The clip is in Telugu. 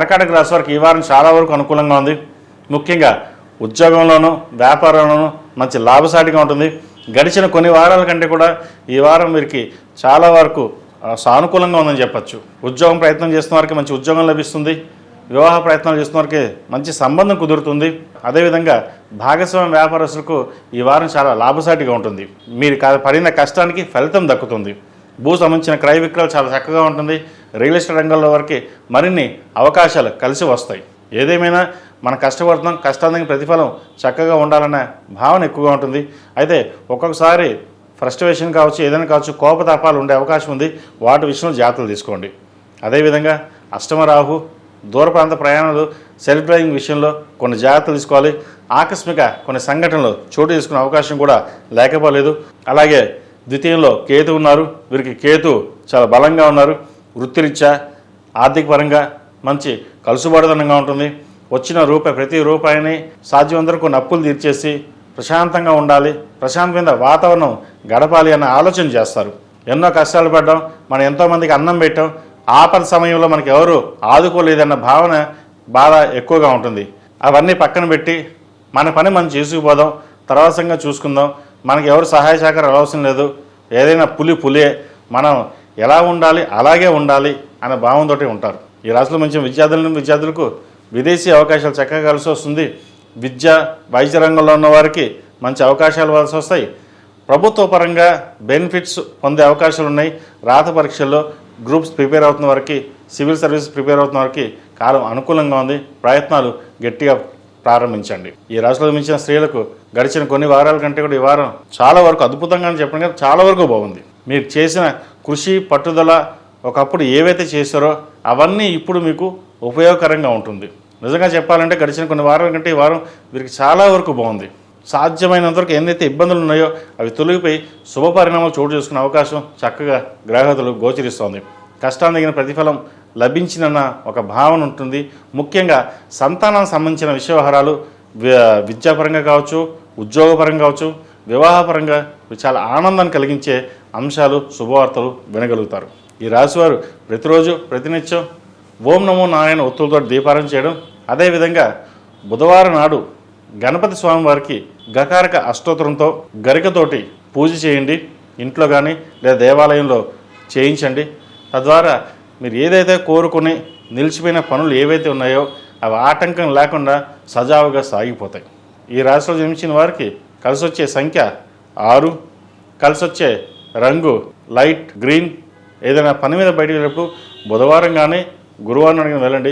కర్కాటక రాశి వారికి ఈ వారం చాలా వరకు అనుకూలంగా ఉంది. ముఖ్యంగా ఉద్యోగంలోనూ వ్యాపారంలోనూ మంచి లాభసాటిగా ఉంటుంది. గడిచిన కొన్ని వారాల కంటే కూడా ఈ వారం వీరికి చాలా వరకు సానుకూలంగా ఉందని చెప్పచ్చు. ఉద్యోగం ప్రయత్నం చేస్తున్న వారికి మంచి ఉద్యోగం లభిస్తుంది. వివాహ ప్రయత్నాలు చేస్తున్న వారికి మంచి సంబంధం కుదురుతుంది. అదేవిధంగా భాగస్వామ్య వ్యాపారస్తులకు ఈ వారం చాలా లాభసాటిగా ఉంటుంది. మీరు పడిన కష్టానికి ఫలితం దక్కుతుంది. భూ సంబంధించిన క్రయ విక్రయాలు చాలా చక్కగా ఉంటుంది. రియల్ ఎస్టేట్ రంగంలో వరకు మరిన్ని అవకాశాలు కలిసి వస్తాయి. ఏదేమైనా మనం కష్టపడుతున్నాం, కష్టానికి ప్రతిఫలం చక్కగా ఉండాలనే భావన ఎక్కువగా ఉంటుంది. అయితే ఒక్కొక్కసారి ఫ్రస్ట్రేషన్ కావచ్చు, ఏదైనా కావచ్చు, కోపతాపాలు ఉండే అవకాశం ఉంది. వాటి విషయంలో జాగ్రత్తలు తీసుకోండి. అదేవిధంగా అష్టమ రాహు, దూర ప్రాంత ప్రయాణాలు, సెల్ఫ్ డ్రైవింగ్ విషయంలో కొన్ని జాగ్రత్తలు తీసుకోవాలి. ఆకస్మిక కొన్ని సంఘటనలు చోటు తీసుకునే అవకాశం కూడా లేకపోలేదు. అలాగే ద్వితీయంలో కేతు ఉన్నారు. వీరికి కేతు చాలా బలంగా ఉన్నారు. వృత్తిరీత్యా ఆర్థిక పరంగా మంచి కలుసుబాటుదనంగా ఉంటుంది. వచ్చిన ప్రతి రూపాయిని సాధ్యమంతరం కొన్ని అప్పులు తీర్చేసి ప్రశాంతంగా ఉండాలి, ప్రశాంతమైన వాతావరణం గడపాలి అన్న ఆలోచన చేస్తారు. ఎన్నో కష్టాలు పడ్డాం, మనం ఎంతోమందికి అన్నం పెట్టాం, ఆపద సమయంలో మనకి ఎవరు ఆదుకోలేదన్న బాధ ఎక్కువగా ఉంటుంది. అవన్నీ పక్కన పెట్టి మన పని మనం చేసుకుపోదాం, తర్వాతంగా చూసుకుందాం, మనకి ఎవరు సహాయ సహకారం అవసరం లేదు, ఏదైనా పులే, మనం ఎలా ఉండాలి అలాగే ఉండాలి అనే భావంతో ఉంటారు. ఈ రాశిలో మంచి విద్యార్థులకు విదేశీ అవకాశాలు చక్కగా కలిసి వస్తుంది. విద్య వైద్య రంగంలో ఉన్న వారికి మంచి అవకాశాలు కలిసి వస్తాయి. ప్రభుత్వ పరంగా బెనిఫిట్స్ పొందే అవకాశాలు ఉన్నాయి. రాత పరీక్షల్లో గ్రూప్స్ ప్రిపేర్ అవుతున్న వారికి, సివిల్ సర్వీస్ ప్రిపేర్ అవుతున్న వారికి కాలం అనుకూలంగా ఉంది. ప్రయత్నాలు గట్టిగా ప్రారంభించండి. ఈ రాశిలో మించిన స్త్రీలకు గడిచిన కొన్ని వారాల కంటే కూడా ఈ వారం చాలా వరకు అద్భుతంగా చెప్పడం కదా, చాలా వరకు బాగుంది. మీరు చేసిన కృషి, పట్టుదల, ఒకప్పుడు ఏవైతే చేశారో అవన్నీ ఇప్పుడు మీకు ఉపయోగకరంగా ఉంటుంది. నిజంగా చెప్పాలంటే గడిచిన కొన్ని వారాల కంటే ఈ వారం వీరికి చాలా వరకు బాగుంది. సాధ్యమైనంత వరకు ఎన్నైతే ఇబ్బందులు ఉన్నాయో అవి తొలగిపోయి శుభ పరిణామాలు చోటు చేసుకునే అవకాశం చక్కగా గ్రహగతులు గోచరిస్తోంది. కష్టాన్ని తగిన ప్రతిఫలం లభించినన్న ఒక భావన ఉంటుంది. ముఖ్యంగా సంతానానికి సంబంధించిన విషయవహారాలు విద్యాపరంగా కావచ్చు, ఉద్యోగపరంగా కావచ్చు, వివాహపరంగా చాలా ఆనందాన్ని కలిగించే అంశాలు, శుభవార్తలు వినగలుగుతారు. ఈ రాశివారు ప్రతిరోజు ప్రతినిత్యం ఓం నమో నారాయణ ఒత్తులతో దీపారాధన చేయడం, అదేవిధంగా బుధవారం నాడు గణపతి స్వామి వారికి గకారక అష్టోత్తరంతో గరికతోటి పూజ చేయండి. ఇంట్లో కానీ లేదా దేవాలయంలో చేయించండి. తద్వారా మీరు ఏదైతే కోరుకుని నిలిచిపోయిన పనులు ఏవైతే ఉన్నాయో అవి ఆటంకం లేకుండా సజావుగా సాగిపోతాయి. ఈ రాశిలో జన్మించిన వారికి కలిసి వచ్చే సంఖ్య 6, కలిసి వచ్చే రంగు లైట్ గ్రీన్. ఏదైనా పని మీద బయటికి వెళ్ళినప్పుడు బుధవారం కానీ గురువారం వెళ్ళండి.